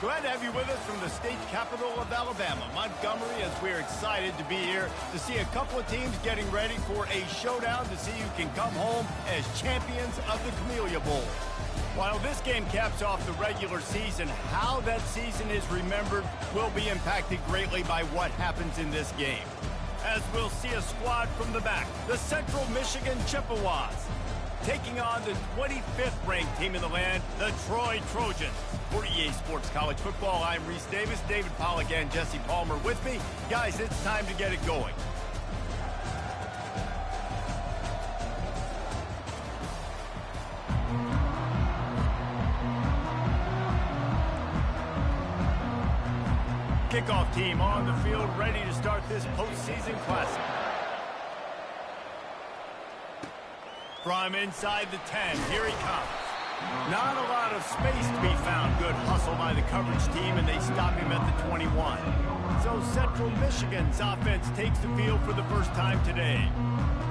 Glad to have you with us from the state capital of Alabama, Montgomery, as we're excited to be here to see a couple of teams getting ready for a showdown to see who can come home as champions of the Camellia Bowl. While this game caps off the regular season, how that season is remembered will be impacted greatly by what happens in this game. As we'll see a squad from the back, the Central Michigan Chippewas, taking on the 25th ranked team in the land, the Troy Trojans. For EA Sports College Football, I'm Reese Davis, David Pollack, and Jesse Palmer with me. Guys, it's time to get it going. Kickoff team on the field, ready to start this postseason classic. From inside the 10, here he comes. Not a lot of space to be found. Good hustle by the coverage team, and they stop him at the 21. So Central Michigan's offense takes the field for the first time today.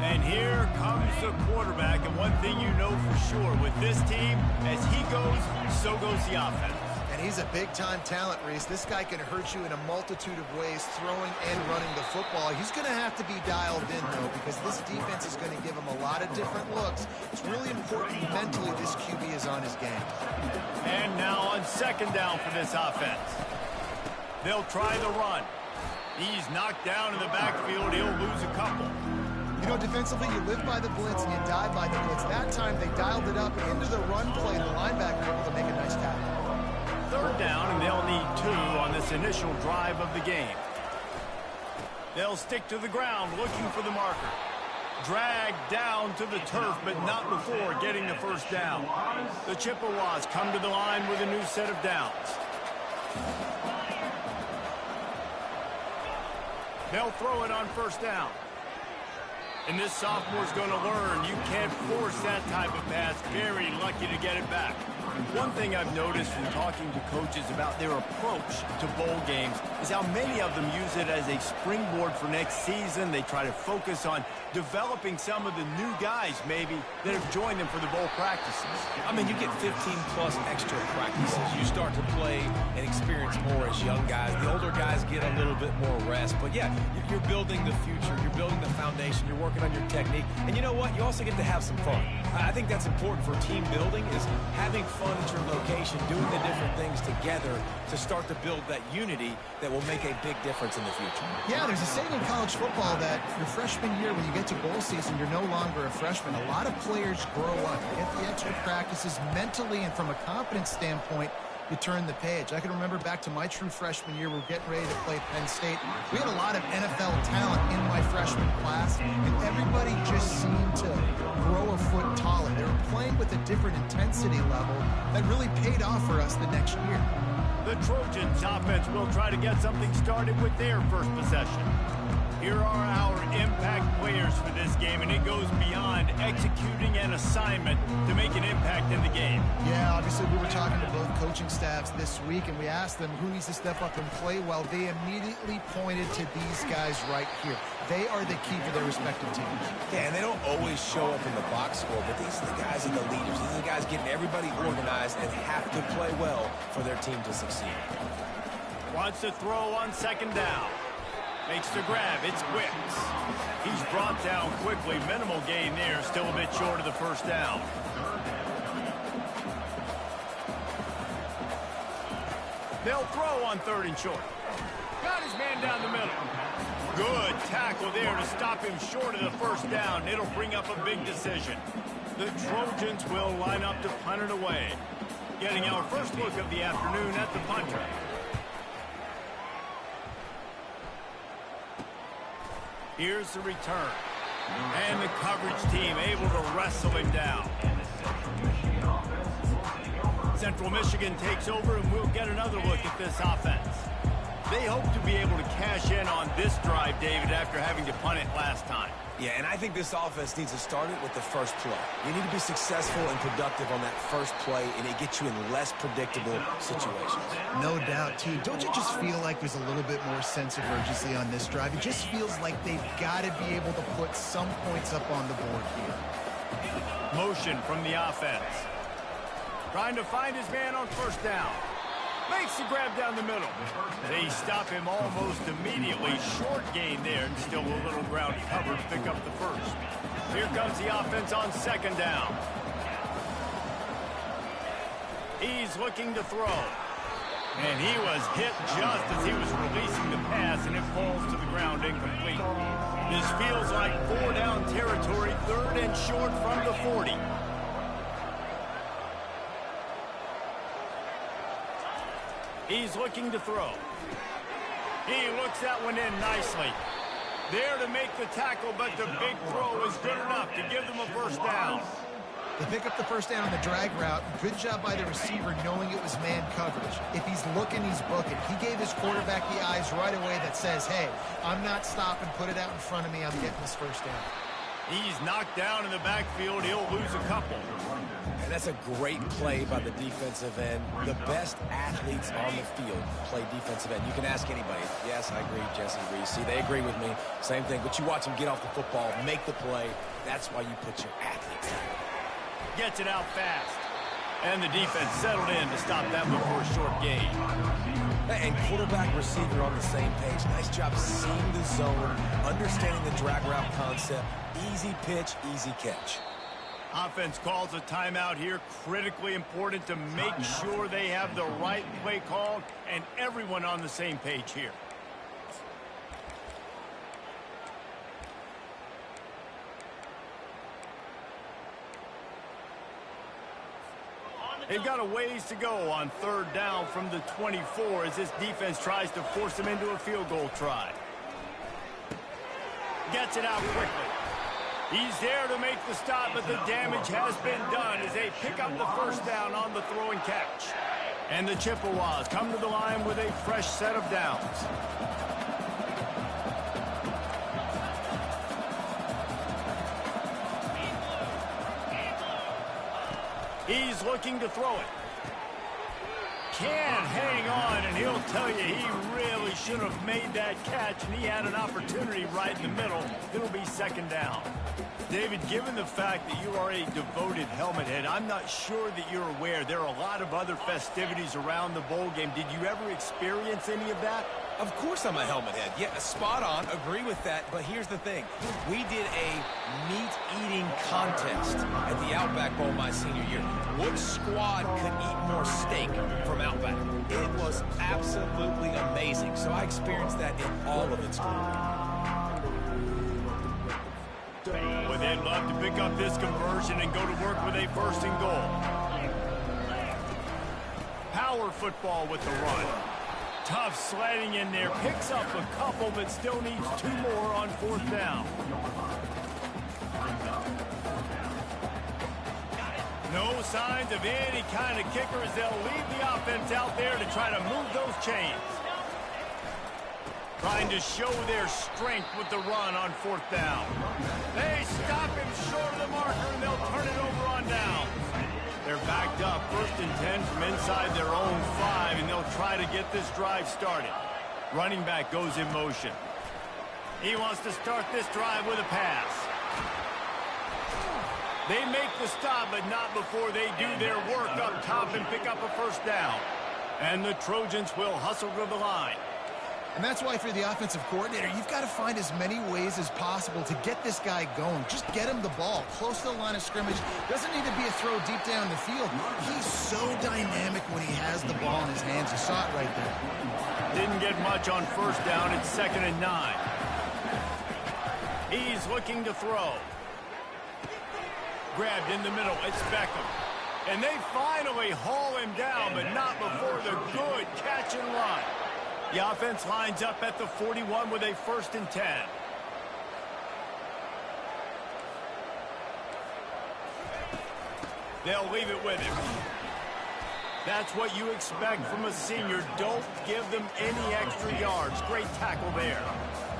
And here comes the quarterback, and one thing you know for sure with this team, as he goes, so goes the offense. And he's a big-time talent, Reese. This guy can hurt you in a multitude of ways, throwing and running the football. He's going to have to be dialed in, though, because this defense is going to give him a lot of different looks. It's really important mentally this QB is on his game. And now on second down for this offense. They'll try the run. He's knocked down in the backfield. He'll lose a couple. You know, defensively, you live by the blitz and you die by the blitz. That time, they dialed it up into the run play, and the linebacker able to make a nice tackle. Third down, and they'll need 2 on this initial drive of the game. They'll stick to the ground, looking for the marker. Dragged down to the turf, but not before getting the first down. The Chippewas come to the line with a new set of downs. They'll throw it on first down. And this sophomore's going to learn you can't force that type of pass. Very lucky to get it back. One thing I've noticed from talking to coaches about their approach to bowl games is how many of them use it as a springboard for next season. They try to focus on developing some of the new guys, maybe, that have joined them for the bowl practices. I mean, you get 15-plus extra practices. You start to play and experience more as young guys. The older guys get a little bit more rest. But, yeah, you're building the future. You're building the foundation. You're working on your technique. And you know what? You also get to have some fun. I think that's important for team building, is having fun at your location, doing the different things together to start to build that unity that will make a big difference in the future. Yeah, there's a saying in college football that your freshman year, when you get to bowl season, you're no longer a freshman. A lot of players grow up, get the extra practices mentally, and from a confidence standpoint, you turn the page. I can remember back to my true freshman year, we're getting ready to play Penn State. We had a lot of NFL talent in my freshman class, and everybody just seemed to grow a foot taller. They were playing with a different intensity level that really paid off for us the next year. The Trojans offense will try to get something started with their first possession. Here are our impact players for this game, and it goes beyond executing an assignment to make an impact in the game. Yeah, obviously we were talking to both coaching staffs this week, and we asked them who needs to step up and play well. They immediately pointed to these guys right here. They are the key for their respective teams. Yeah, and they don't always show up in the box score, but these are the guys that are the leaders. These are the guys getting everybody organized and have to play well for their team to succeed. Wants to throw on second down. Makes the grab. It's Wicks. He's brought down quickly. Minimal gain there. Still a bit short of the first down. They'll throw on third and short. Got his man down the middle. Good tackle there to stop him short of the first down. It'll bring up a big decision. The Trojans will line up to punt it away. Getting our first look of the afternoon at the punter. Here's the return. And the coverage team able to wrestle him down. Central Michigan takes over, and we'll get another look at this offense. They hope to be able to cash in on this drive, David, after having to punt it last time. Yeah, and I think this offense needs to start it with the first play. You need to be successful and productive on that first play, and it gets you in less predictable situations. No doubt, too. Don't you just feel like there's a little bit more sense of urgency on this drive? It just feels like they've got to be able to put some points up on the board here. Motion from the offense. Trying to find his man on first down. Makes the grab down the middle. They stop him almost immediately. Short gain there, and still a little ground covered to pick up the first. Here comes the offense on second down. He's looking to throw. And he was hit just as he was releasing the pass, and it falls to the ground incomplete. This feels like 4-down territory, third and short from the 40. He's looking to throw. He looks that one in nicely. There to make the tackle, but the big throw is good enough to give them a first down. They pick up the first down on the drag route. Good job by the receiver knowing it was man coverage. If he's looking, he's booking. He gave his quarterback the eyes right away that says, hey, I'm not stopping. Put it out in front of me. I'm getting this first down. He's knocked down in the backfield. He'll lose a couple. And that's a great play by the defensive end. The best athletes on the field play defensive end. You can ask anybody. Yes, I agree. Jesse agrees. See, they agree with me. Same thing. But you watch them get off the football, make the play. That's why you put your athletes out. Gets it out fast. And the defense settled in to stop that before a short gain. And quarterback, receiver on the same page. Nice job seeing the zone, understanding the drag route concept. Easy pitch, easy catch. Offense calls a timeout here. Critically important to make sure they have the right play called and everyone on the same page here. They've got a ways to go on third down from the 24 as this defense tries to force them into a field goal try. Gets it out quickly. He's there to make the stop, but the damage has been done as they pick up the first down on the throw and catch. And the Chippewas come to the line with a fresh set of downs. He's looking to throw it. Can't hang on, and he'll tell you he really should have made that catch, and he had an opportunity right in the middle. It'll be second down. David, given the fact that you are a devoted helmet head, I'm not sure that you're aware there are a lot of other festivities around the bowl game. Did you ever experience any of that? Of course I'm a helmet head. Yeah, spot on. Agree with that. But here's the thing. We did a meat-eating contest at the Outback Bowl my senior year. Which squad could eat more steak from Outback? It was absolutely amazing. So I experienced that in all of its glory. Well, they'd love to pick up this conversion and go to work with a first and goal. Power football with the run. Tough sledding in there. Picks up a couple, but still needs 2 more on fourth down. No signs of any kind of kicker as they'll leave the offense out there to try to move those chains. Trying to show their strength with the run on fourth down. They stop him short of the marker, and they'll turn it over on down. They're backed up, 1st and 10 from inside their own 5, and they'll try to get this drive started. Running back goes in motion. He wants to start this drive with a pass. They make the stop, but not before they do their work up top and pick up a first down. And the Trojans will hustle to the line. And that's why for the offensive coordinator, you've got to find as many ways as possible to get this guy going. Just get him the ball close to the line of scrimmage. Doesn't need to be a throw deep down the field. He's so dynamic when he has the ball in his hands. You saw it right there. Didn't get much on first down. It's 2nd and 9. He's looking to throw. Grabbed in the middle. It's Beckham. And they finally haul him down, but not before the good catch and run. The offense lines up at the 41 with a 1st and 10. They'll leave it with him. That's what you expect from a senior. Don't give them any extra yards. Great tackle there.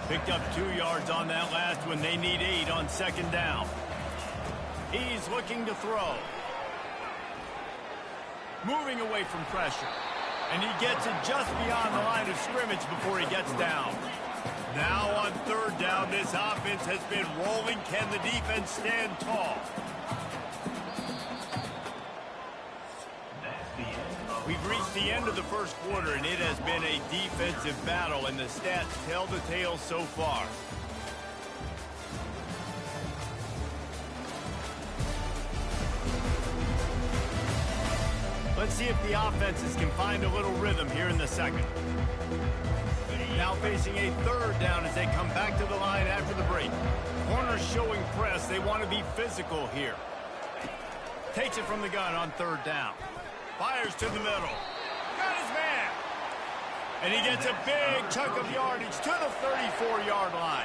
Picked up 2 yards on that last one. They need 8 on 2nd down. He's looking to throw. Moving away from pressure. And he gets it just beyond the line of scrimmage before he gets down. Now on 3rd down, this offense has been rolling. Can the defense stand tall? We've reached the end of the first quarter, and it has been a defensive battle, and the stats tell the tale so far. Let's see if the offenses can find a little rhythm here in the second. Now facing a third down as they come back to the line after the break. Corners showing press. They want to be physical here. Takes it from the gun on third down. Fires to the middle. Got his man. And he gets a big chunk of yardage to the 34-yard line.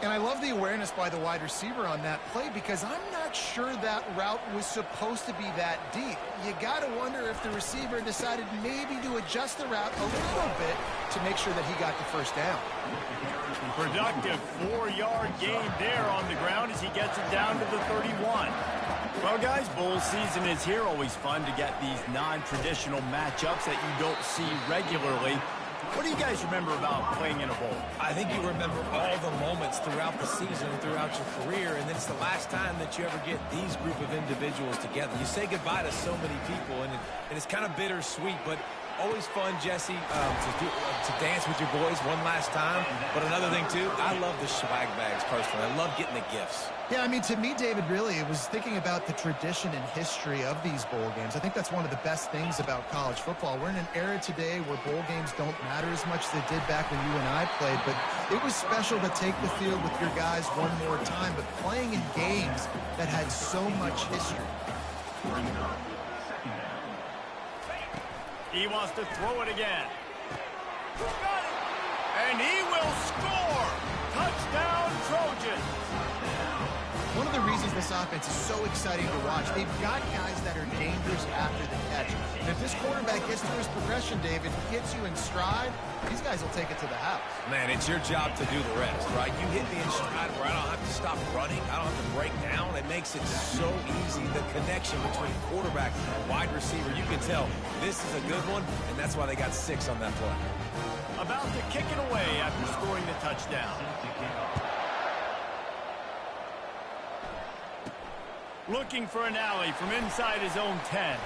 And I love the awareness by the wide receiver on that play because I'm not sure that route was supposed to be that deep. You got to wonder if the receiver decided maybe to adjust the route a little bit to make sure that he got the first down. Productive 4-yard gain there on the ground as he gets it down to the 31. Well, guys, bowl season is here. Always fun to get these non-traditional matchups that you don't see regularly. What do you guys remember about playing in a bowl? I think you remember all the moments throughout the season, throughout your career, and it's the last time that you ever get these group of individuals together. You say goodbye to so many people, and it's kind of bittersweet, but always fun, Jesse, to dance with your boys one last time. But another thing, too, I love the swag bags personally. I love getting the gifts. Yeah, I mean, to me, David, really, it was thinking about the tradition and history of these bowl games. I think that's one of the best things about college football. We're in an era today where bowl games don't matter as much as they did back when you and I played, but it was special to take the field with your guys one more time, but playing in games that had so much history. He wants to throw it again. And he will score! Touchdown, Trojans! One of the reasons this offense is so exciting to watch, they've got guys that are dangerous after the catch. And if this quarterback gets through his progression, David, gets you in stride, these guys will take it to the house. Man, it's your job to do the rest, right? You hit me in stride where I don't have to stop running. I don't have to break down. It makes it so easy. The connection between quarterback and wide receiver, you can tell this is a good one, and that's why they got 6 on that play. About to kick it away after scoring the touchdown. Looking for an alley from inside his own 10.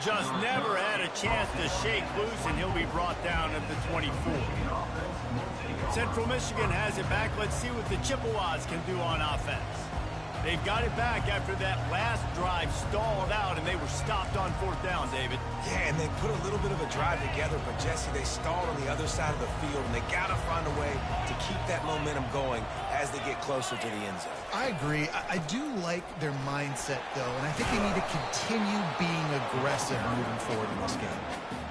Just never had a chance to shake loose, and he'll be brought down at the 24. Central Michigan has it back. Let's see what the Chippewas can do on offense. They've got it back after that last drive stalled out, and they were stopped on fourth down, David. Yeah, and they put a little bit of a drive together, but, Jesse, they stalled on the other side of the field, and they got to find a way to keep that momentum going as they get closer to the end zone. I agree. I do like their mindset, though, and I think they need to continue being aggressive moving forward in this game.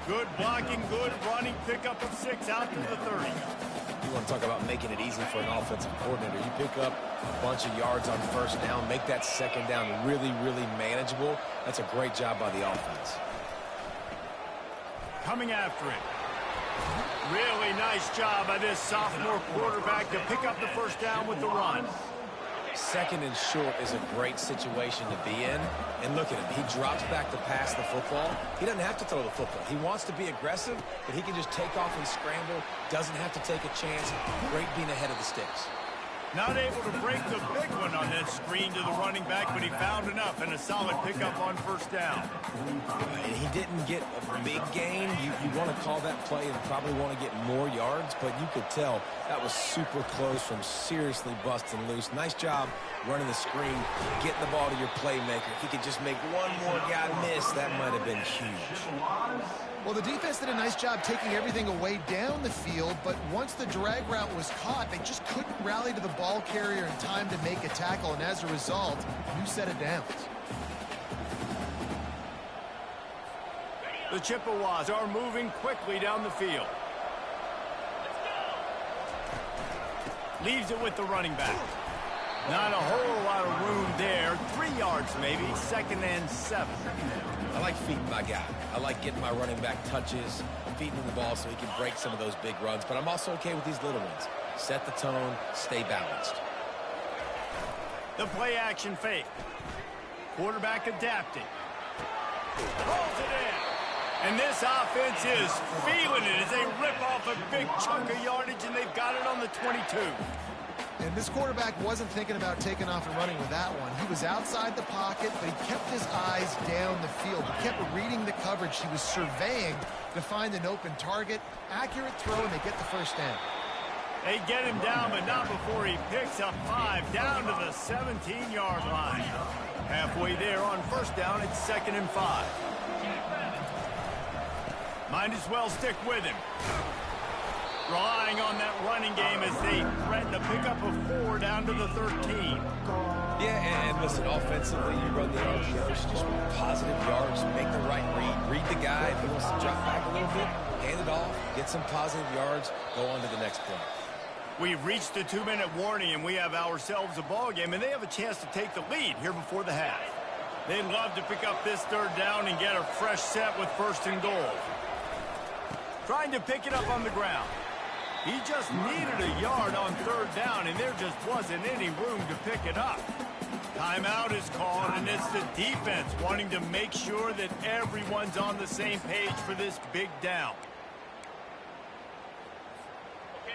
Good blocking, good running, pickup of 6 out to the 30. You want to talk about making it easy for an offensive coordinator. You pick up a bunch of yards on first down, make that second down really, really manageable. That's a great job by the offense. Coming after it. Really nice job by this sophomore quarterback to pick up the first down with the run. Second and short is a great situation to be in. And look at him. He drops back to pass the football. He doesn't have to throw the football. He wants to be aggressive, but he can just take off and scramble. Doesn't have to take a chance. Great being ahead of the sticks. Not able to break the big one on that screen to the running back, but he found enough and a solid pickup on first down. And he didn't get a big gain. You want to call that play and probably want to get more yards, but you could tell that was super close from seriously busting loose. Nice job running the screen, getting the ball to your playmaker. If he could just make one more guy miss, that might have been huge. Well, the defense did a nice job taking everything away down the field, but once the drag route was caught, they just couldn't rally to the ball carrier in time to make a tackle, and as a result, new set of downs. The Chippewas are moving quickly down the field. Leaves it with the running back. Not a whole lot of room there. 3 yards maybe, 2nd and 7. I like feeding my guy. I like getting my running back touches, feeding him the ball so he can break some of those big runs. But I'm also okay with these little ones. Set the tone, stay balanced. The play action fake. Quarterback adapting. Pulls it in. And this offense is feeling it as they rip off a big chunk of yardage, and they've got it on the 22. And this quarterback wasn't thinking about taking off and running with that one. He was outside the pocket, but he kept his eyes down the field. He kept reading the coverage. He was surveying to find an open target. Accurate throw, and they get the first down. They get him down, but not before he picks up 5 down to the 17-yard line. Halfway there on first down, it's 2nd and 5. Might as well stick with him. Relying on that running game as they threaten to pick up a 4 down to the 13. Yeah, and listen, offensively, you run the RPOs, you just want positive yards, make the right read the guy. If he wants to drop back a little bit, hand it off, get some positive yards, go on to the next play. We've reached the 2-minute warning, and we have ourselves a ball game, and they have a chance to take the lead here before the half. They'd love to pick up this 3rd down and get a fresh set with 1st and goal. Trying to pick it up on the ground. He just needed a yard on 3rd down, and there just wasn't any room to pick it up. Timeout is called, and it's the defense wanting to make sure that everyone's on the same page for this big down.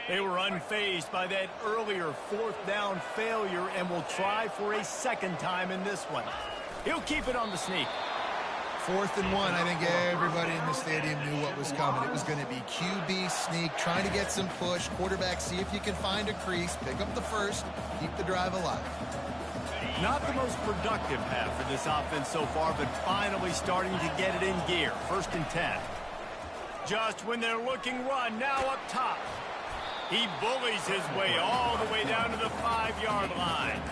They were unfazed by that earlier 4th down failure and will try for a 2nd time in this one. He'll keep it on the sneak. 4th and 1, I think everybody in the stadium knew what was coming. It was going to be QB sneak, trying to get some push. Quarterback, see if you can find a crease, pick up the first, keep the drive alive. Not the most productive half for this offense so far, but finally starting to get it in gear. 1st and 10. Just when they're looking run, now up top. He bullies his way all the way down to the 5-yard line.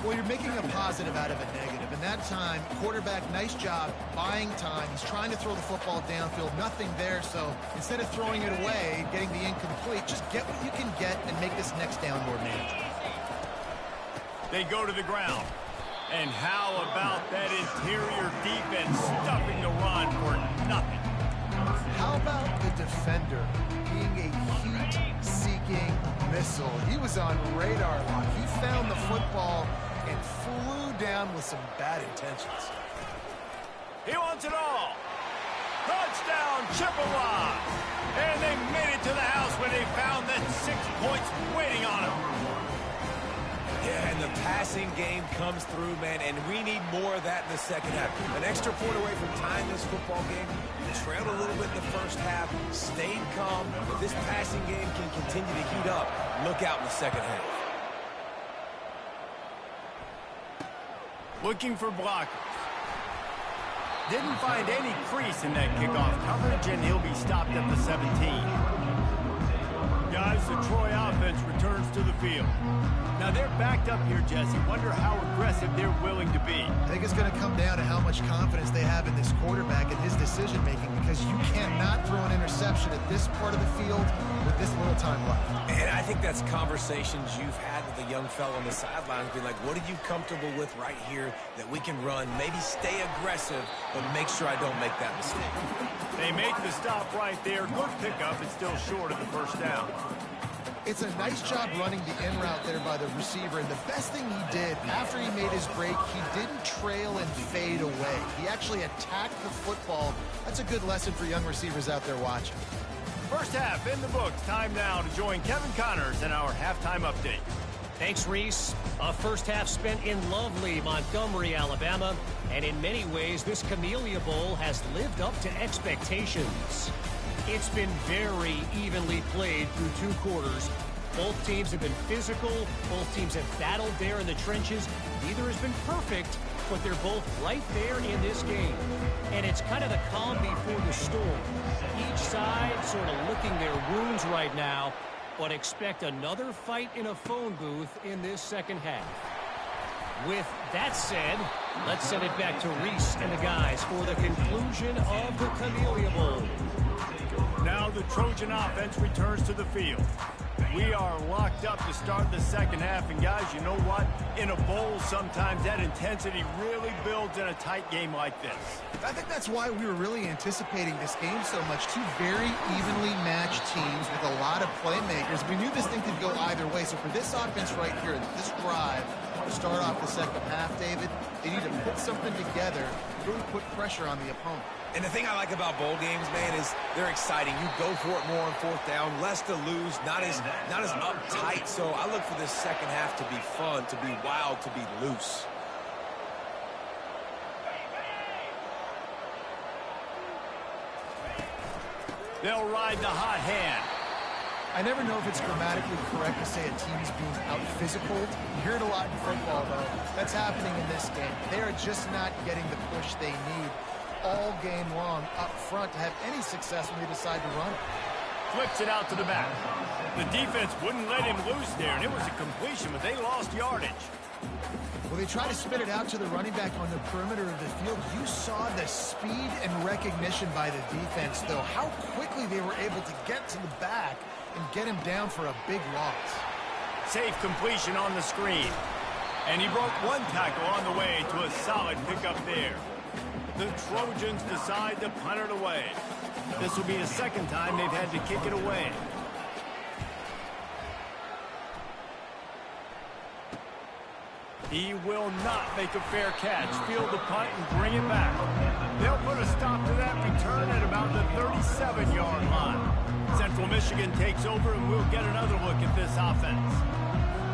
Well, you're making a positive out of a negative. And that time, quarterback, nice job buying time. He's trying to throw the football downfield. Nothing there, so instead of throwing it away, getting the incomplete, just get what you can get and make this next down more manageable. They go to the ground. And how about that interior defense stuffing the run for nothing? How about the defender being a heat-seeking missile? He was on radar lock. He found the football and flew down with some bad intentions. He wants it all. Touchdown, Chippewa. And they made it to the house when they found that 6 points waiting on them. Yeah, and the passing game comes through, man, and we need more of that in the second half. An extra point away from tying this football game. You trailed a little bit in the first half, stayed calm. If this passing game can continue to heat up, look out in the second half. Looking for blockers. Didn't find any crease in that kickoff coverage, and he'll be stopped at the 17. Guys, the Troy offense returns to the field. Now they're backed up here, Jesse. Wonder how aggressive they're willing to be. I think it's going to come down to how much confidence they have in this quarterback and his decision-making, because you cannot throw an interception at this part of the field with this little time left. And I think that's conversations you've had with a young fellow on the sidelines, being like, what are you comfortable with right here that we can run? Maybe stay aggressive, but make sure I don't make that mistake. They make the stop right there. Good pickup. It's still short of the 1st down. It's a nice job running the in route there by the receiver, and the best thing he did after he made his break, he didn't trail and fade away. He actually attacked the football. That's a good lesson for young receivers out there watching. First half in the books. Time now to join Kevin Connors in our halftime update. Thanks, Reese. A first half spent in lovely Montgomery, Alabama, and in many ways, this Camellia Bowl has lived up to expectations. It's been very evenly played through 2 quarters. Both teams have been physical. Both teams have battled there in the trenches. Neither has been perfect, but they're both right there in this game. And it's kind of the calm before the storm. Each side sort of licking their wounds right now, but expect another fight in a phone booth in this second half. With that said, let's send it back to Reese and the guys for the conclusion of the Camellia Bowl. Now the Trojan offense returns to the field. We are locked up to start the second half, and guys, you know what? In a bowl, sometimes that intensity really builds in a tight game like this. I think that's why we were really anticipating this game so much. 2 very evenly matched teams with a lot of playmakers. We knew this thing could go either way, so for this offense right here, this drive, to start off the second half, David, they need to put something together, really put pressure on the opponent. And the thing I like about bowl games, man, is they're exciting. You go for it more on fourth down, less to lose, not as uptight. So I look for this second half to be fun, to be wild, to be loose. They'll ride the hot hand. I never know if it's grammatically correct to say a team's being out-physical. You hear it a lot in football, though. That's happening in this game. They are just not getting the push they need all game long up front to have any success when they decide to run it. Flips it out to the back. The defense wouldn't let him loose there, and it was a completion, but they lost yardage. Well, they try to spit it out to the running back on the perimeter of the field. You saw the speed and recognition by the defense, though. How quickly they were able to get to the back and get him down for a big loss. Safe completion on the screen. And he broke one tackle on the way to a solid pickup there. The Trojans decide to punt it away. This will be the second time they've had to kick it away. He will not make a fair catch. Field the punt and bring it back. They'll put a stop to that return at about the 37-yard line. Central Michigan takes over, and we'll get another look at this offense.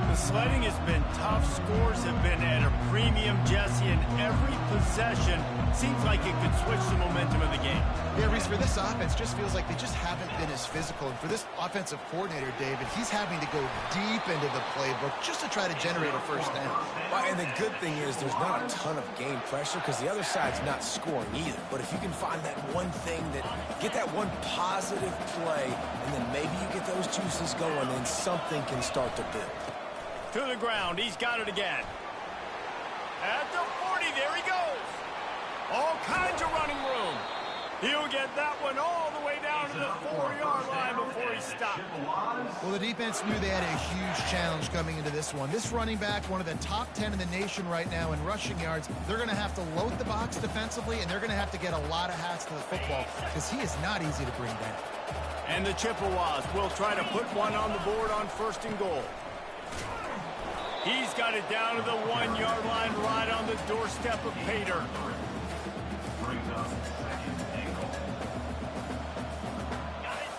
The sledding has been tough. Scores have been at a premium, Jesse, and every possession seems like it could switch the momentum of the game. Yeah, Reese, for this offense, just feels like they just haven't been as physical. And for this offensive coordinator, David, he's having to go deep into the playbook just to try to generate a first down. Well, and the good thing is there's not a ton of game pressure because the other side's not scoring either. But if you can find that one thing, get that one positive play, and then maybe you get those juices going, and something can start to build. To the ground, he's got it again. At the 40, there he goes. All kinds of running room. He'll get that one all the way down to the 4-yard line before he stopped. Well, the defense knew they had a huge challenge coming into this one. This running back, one of the top 10 in the nation right now in rushing yards, they're going to have to load the box defensively, and they're going to have to get a lot of hats to the football because he is not easy to bring down. And the Chippewas will try to put one on the board on 1st and goal. He's got it down to the 1-yard line right on the doorstep of Pater.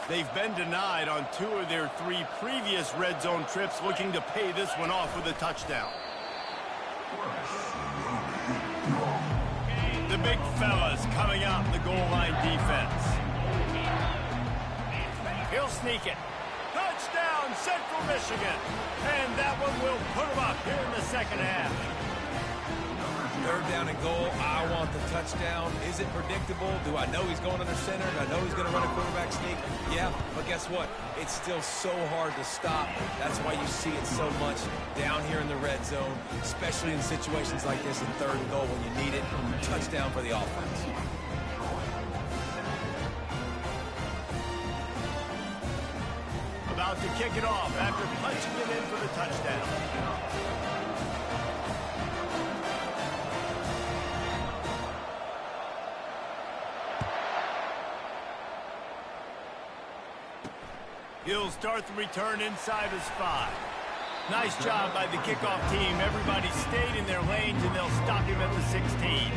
They've been denied on 2 of their 3 previous red zone trips, looking to pay this one off with a touchdown. The big fellas coming out in the goal line defense. He'll sneak it. Touchdown, Central Michigan. And that one will put them up here in the second half. 3rd down and goal. I want the touchdown. Is it predictable? Do I know he's going under center? Do I know he's going to run a quarterback sneak? Yeah, but guess what? It's still so hard to stop. That's why you see it so much down here in the red zone, especially in situations like this in 3rd and goal when you need it. Touchdown for the offense. About to kick it off after punching it in for the touchdown. He'll start the return inside his 5. Nice job by the kickoff team. Everybody stayed in their lanes, and they'll stop him at the 16.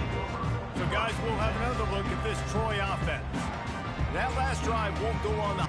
So, guys, we'll have another look at this Troy offense. That last drive won't go on the...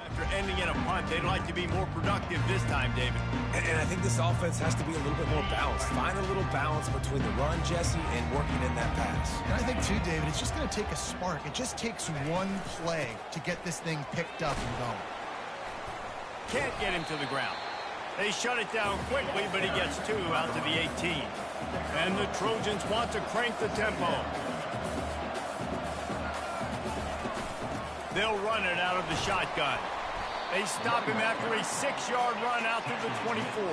After ending in a punt, they'd like to be more productive this time, David. And I think this offense has to be a little bit more balanced. Find a little balance between the run, Jesse, and working in that pass. And I think, too, David, it's just going to take a spark. It just takes one play to get this thing picked up and going. Can't get him to the ground. They shut it down quickly, but he gets 2 out to the 18. And the Trojans want to crank the tempo. They'll run it out of the shotgun. They stop him after a 6-yard run out to the 24.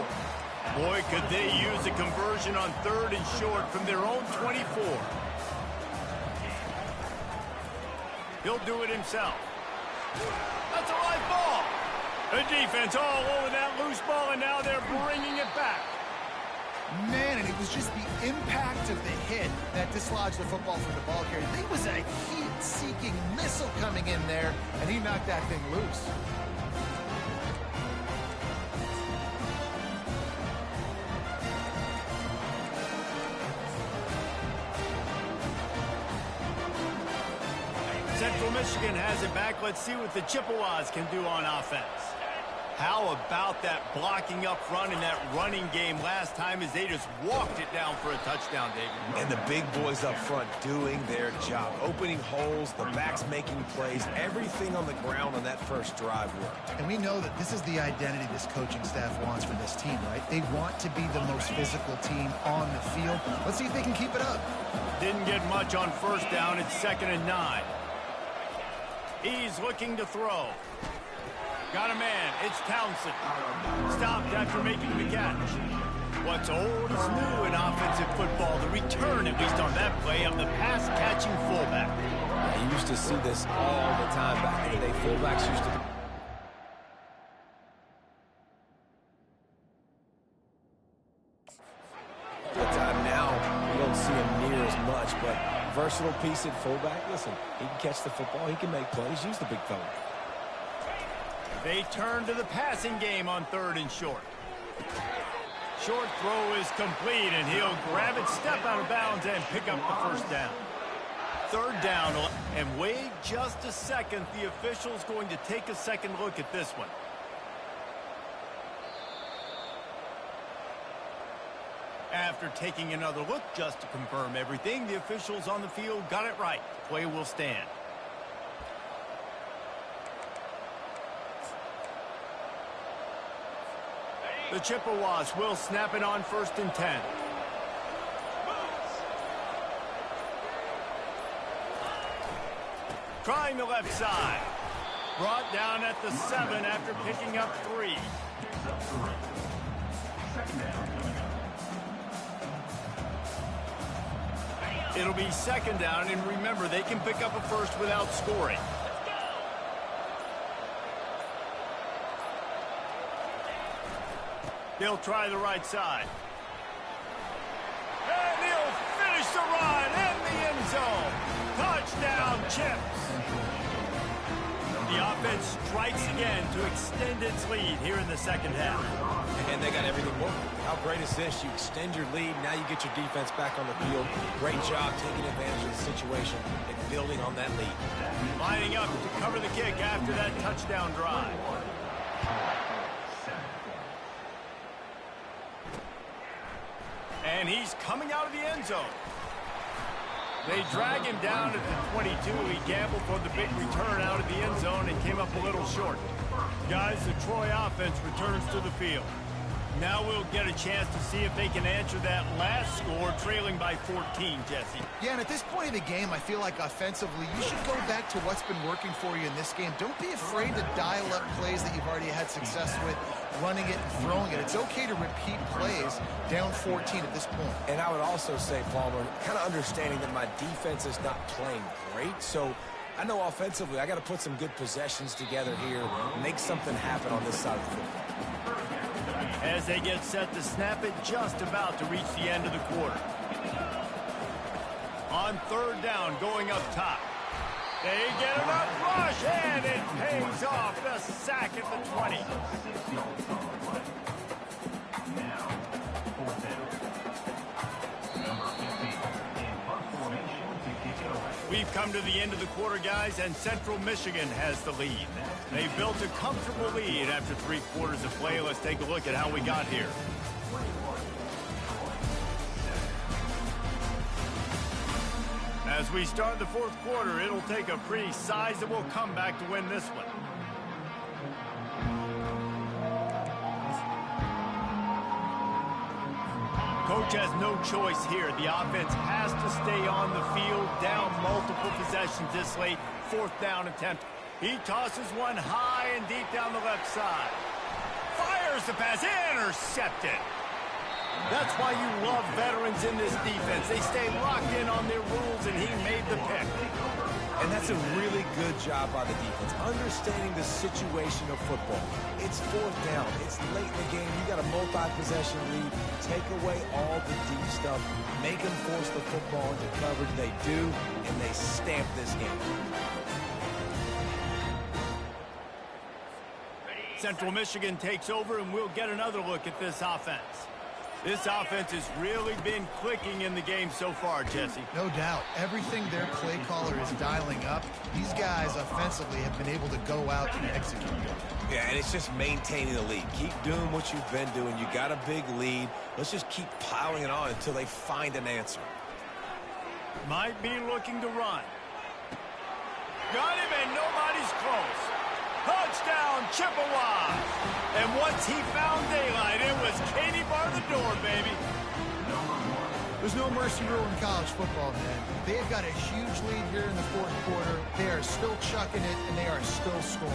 Boy, could they use a conversion on 3rd and short from their own 24. He'll do it himself. That's a live ball. The defense all over that loose ball, and now they're bringing it back. Man, and it was just the impact of the hit that dislodged the football from the ball carrier. There was a heat-seeking missile coming in there, and he knocked that thing loose. Central Michigan has it back. Let's see what the Chippewas can do on offense. How about that blocking up front in that running game last time as they just walked it down for a touchdown, David? And the big boys up front doing their job. Opening holes, the backs making plays, everything on the ground on that first drive worked. And we know that this is the identity this coaching staff wants for this team, right? They want to be the most physical team on the field. Let's see if they can keep it up. Didn't get much on first down. It's 2nd and 9. He's looking to throw. Got a man. It's Townsend. Stopped after making the catch. What's old is new in offensive football. The return, at least on that play, of the pass-catching fullback. Yeah, you used to see this all the time back in the day. Fullbacks used to... The time now, you don't see him near as much, but versatile piece at fullback. Listen, he can catch the football. He can make plays. Use the big fella. They turn to the passing game on 3rd and short. Short throw is complete, and he'll grab it, step out of bounds, and pick up the first down. 3rd down, and wait just a second. The official's going to take a second look at this one. After taking another look just to confirm everything, the officials on the field got it right. The play will stand. The Chippewas will snap it on 1st and 10. Trying the left side. Brought down at the 7 after picking up 3. It'll be 2nd down, and remember, they can pick up a first without scoring. They'll try the right side. And he'll finish the run in the end zone. Touchdown, Chips. The offense strikes again to extend its lead here in the 2nd half. And they got everything working. How great is this? You extend your lead. Now you get your defense back on the field. Great job taking advantage of the situation and building on that lead. Lining up to cover the kick after that touchdown drive. And he's coming out of the end zone. They drag him down at the 22. He gambled for the big return out of the end zone and came up a little short. Guys, the Troy offense returns to the field. Now we'll get a chance to see if they can answer that last score, trailing by 14, Jesse. Yeah, and at this point of the game, I feel like offensively, you should go back to what's been working for you in this game. Don't be afraid to dial up plays that you've already had success with, running it and throwing it. It's okay to repeat plays down 14 at this point. And I would also say, Palmer, kind of understanding that my defense is not playing great, so I know offensively I got to put some good possessions together here, make something happen on this side of the football. As they get set to snap it, just about to reach the end of the quarter. On 3rd down, going up top. They get enough rush, and it pays off. The sack at the 20. We've come to the end of the quarter, guys, and Central Michigan has the lead. They built a comfortable lead after 3 quarters of play. Let's take a look at how we got here. As we start the 4th quarter, it'll take a pretty sizable comeback to win this one. Coach has no choice here. The offense has to stay on the field, down multiple possessions this late. 4th down attempt. He tosses one high and deep down the left side. Fires the pass, intercepted. That's why you love veterans in this defense. They stay locked in on their rules, and he made the pick. And that's a really good job by the defense, understanding the situation of football. It's fourth down. It's late in the game. You got a multi-possession lead. Take away all the deep stuff. Make them force the football into coverage. They do, and they stamp this game. Central Michigan takes over, and we'll get another look at this offense. This offense has really been clicking in the game so far, Jesse. No doubt. Everything their play caller is dialing up, these guys offensively have been able to go out and execute. Yeah, and it's just maintaining the lead. Keep doing what you've been doing. You got a big lead. Let's just keep piling it on until they find an answer. Might be looking to run. Got him, and nobody's close. Touchdown, Chippewa! And once he found daylight, it was Katie bar the door, baby. There's no mercy rule in college football, man. They've got a huge lead here in the fourth quarter. They are still chucking it, and they are still scoring.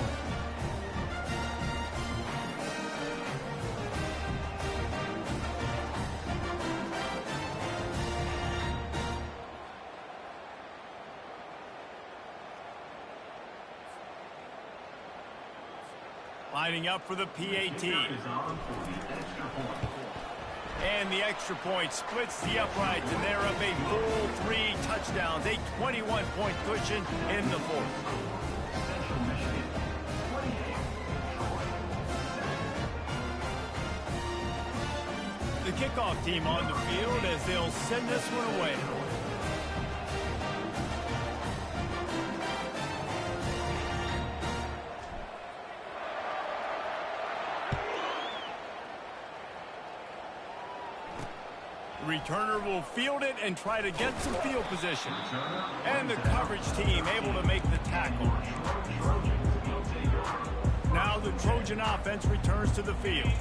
Lining up for the PAT. And the extra point splits the uprights, and they're up a full 3 touchdowns, a 21-point cushion in the fourth. The kickoff team on the field as they'll send this one away. Returner will field it and try to get some field position. And the coverage team able to make the tackle. Now the Trojan offense returns to the field.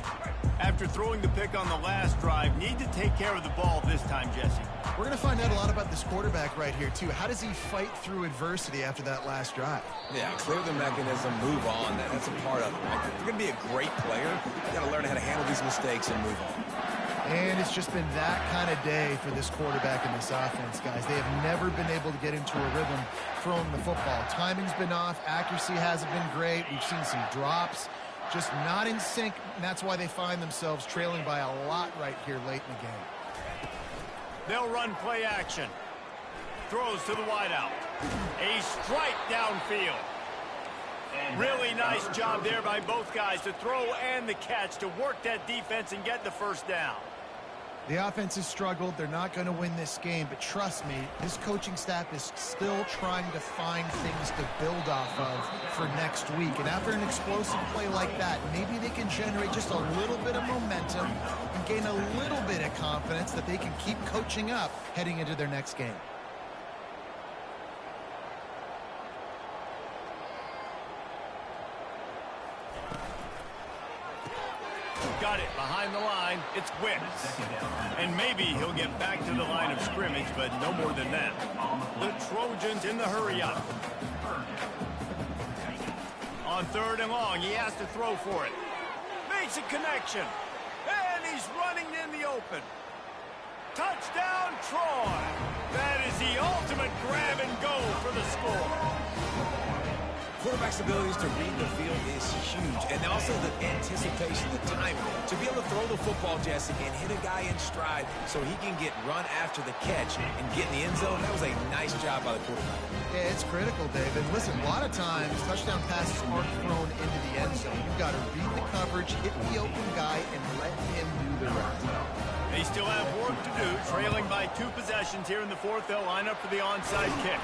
After throwing the pick on the last drive, need to take care of the ball this time, Jesse. We're going to find out a lot about this quarterback right here, too. How does he fight through adversity after that last drive? Yeah, clear the mechanism, move on. That's a part of it. Right? If you're going to be a great player, you got to learn how to handle these mistakes and move on. And it's just been that kind of day for this quarterback and this offense, guys. They have never been able to get into a rhythm throwing the football. Timing's been off. Accuracy hasn't been great. We've seen some drops. Just not in sync, and that's why they find themselves trailing by a lot right here late in the game. They'll run play action. Throws to the wideout. A strike downfield. Really nice job there by both guys to throw and the catch to work that defense and get the first down. The offense has struggled. They're not going to win this game, but trust me, this coaching staff is still trying to find things to build off of for next week. And after an explosive play like that, maybe they can generate just a little bit of momentum and gain a little bit of confidence that they can keep coaching up heading into their next game. Got it behind the line. It's Wicks. And maybe he'll get back to the line of scrimmage, but no more than that. The Trojans in the hurry-up. On 3rd and long, he has to throw for it. Makes a connection. And he's running in the open. Touchdown, Troy. That is the ultimate grab and go for the score. Quarterback's abilities to read the field is huge, and also the anticipation, the timing. To be able to throw the football, Jesse, and hit a guy in stride so he can get run after the catch and get in the end zone, that was a nice job by the quarterback. Yeah, it's critical, David. Listen, a lot of times, touchdown passes aren't thrown into the end zone. You've got to read the coverage, hit the open guy, and let him do the rest. They still have work to do, trailing by 2 possessions here in the fourth. They'll line up for the onside kick.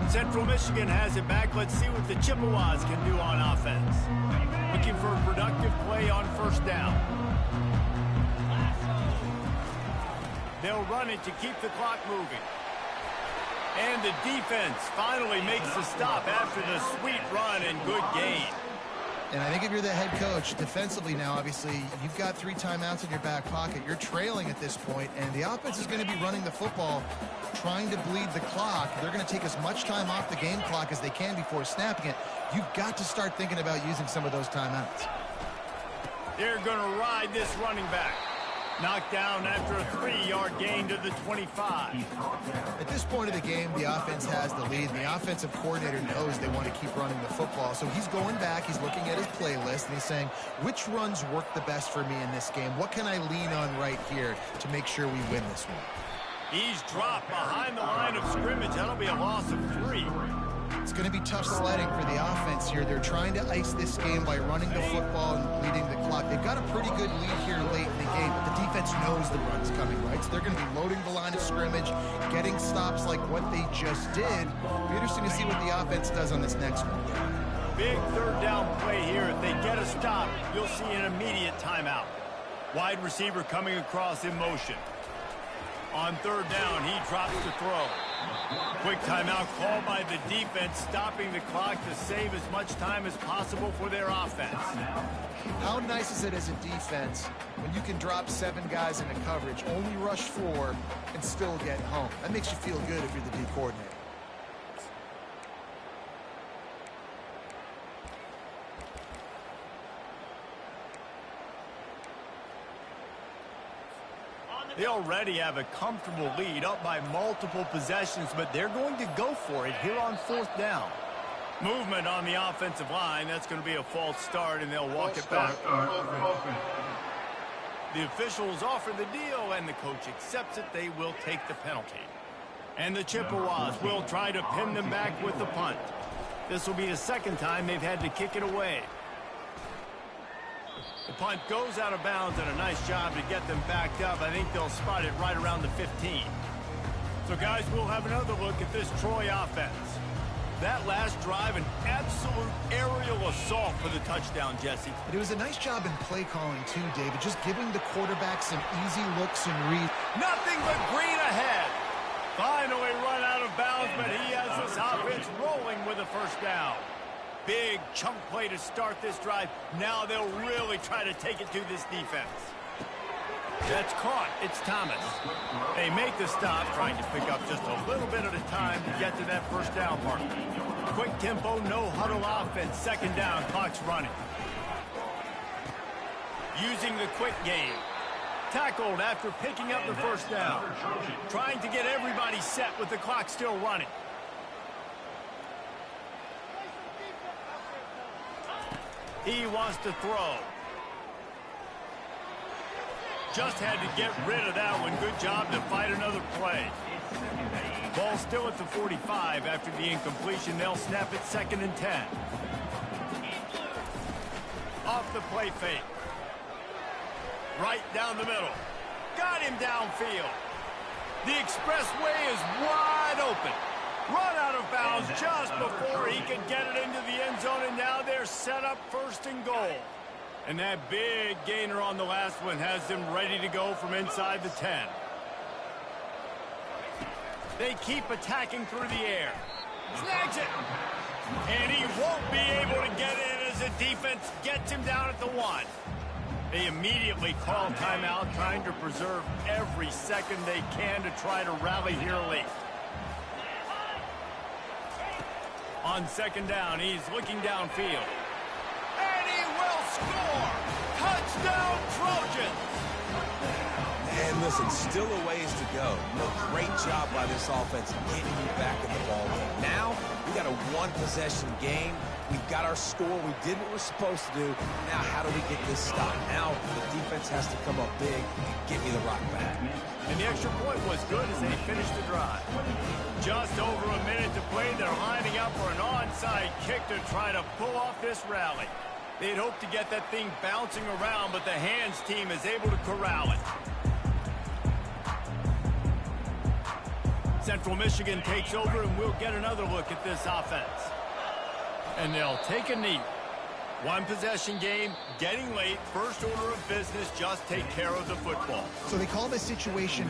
Central Michigan has it back. Let's see what the Chippewas can do on offense. Looking for a productive play on 1st down. They'll run it to keep the clock moving. And the defense finally makes the stop after the sweet run and good gain. And I think if you're the head coach, defensively now, obviously, you've got 3 timeouts in your back pocket. You're trailing at this point, and the offense is going to be running the football, trying to bleed the clock. They're going to take as much time off the game clock as they can before snapping it. You've got to start thinking about using some of those timeouts. They're going to ride this running back. Knocked down after a 3-yard gain to the 25. At this point of the game, the offense has the lead, and the offensive coordinator knows they want to keep running the football. So he's going back, he's looking at his playlist, and he's saying, which runs work the best for me in this game? What can I lean on right here to make sure we win this one? He's dropped behind the line of scrimmage. That'll be a loss of 3. It's going to be tough sledding for the offense here. They're trying to ice this game by running the football and leading the clock. They've got a pretty good lead here late in the game, but the defense knows the run's coming, right? So they're going to be loading the line of scrimmage, getting stops like what they just did. It'll be interesting to see what the offense does on this next one. Big third down play here. If they get a stop, you'll see an immediate timeout. Wide receiver coming across in motion. On third down, he drops to throw. Quick timeout called by the defense, stopping the clock to save as much time as possible for their offense. How nice is it as a defense when you can drop 7 guys into coverage, only rush 4, and still get home? That makes you feel good if you're the D coordinator. They already have a comfortable lead, up by multiple possessions, but they're going to go for it here on 4th down. Movement on the offensive line. That's going to be a false start, and they'll walk it back. The officials offer the deal, and the coach accepts it. They will take the penalty. And the Chippewas will try to pin them back with the punt. This will be the second time they've had to kick it away. The punt goes out of bounds, and a nice job to get them backed up. I think they'll spot it right around the 15. So, guys, we'll have another look at this Troy offense. That last drive, an absolute aerial assault for the touchdown, Jesse. But it was a nice job in play calling, too, David, just giving the quarterback some easy looks and reads. Nothing but green ahead. Finally run out of bounds, but he has this offense rolling with a first down. Big chunk play to start this drive. Now they'll really try to take it to this defense. That's caught. It's Thomas. They make the stop, trying to pick up just a little bit at a time to get to that first down mark. Quick tempo, no huddle offense. Second down, clock's running. Using the quick game. Tackled after picking up the first down. Trying to get everybody set with the clock still running. He wants to throw. Just had to get rid of that one. Good job to fight another play. Ball still at the 45 after the incompletion. They'll snap it 2nd and 10. Off the play fake. Right down the middle. Got him downfield. The expressway is wide open. Run out of bounds just before he could get it into the end zone, and now they're set up 1st and goal. And that big gainer on the last one has them ready to go from inside the 10. They keep attacking through the air. Snags it. And he won't be able to get in as the defense gets him down at the 1. They immediately call timeout, trying to preserve every second they can to try to rally here late. On 2nd down, he's looking downfield. And he will score! Touchdown, Trojans! And listen, still a ways to go. Great job by this offense getting you back in the ball game. Now, we got a 1-possession game. We've got our score. We did what we're supposed to do. Now, how do we get this stop? Now, the defense has to come up big and get me the rock back. And the extra point was good as they finished the drive. Just over a minute to play. They're lining up for an onside kick to try to pull off this rally. They'd hoped to get that thing bouncing around, but the hands team is able to corral it. Central Michigan takes over, and we'll get another look at this offense. And they'll take a knee. 1-possession game, getting late, first order of business, just take care of the football. So they call this situation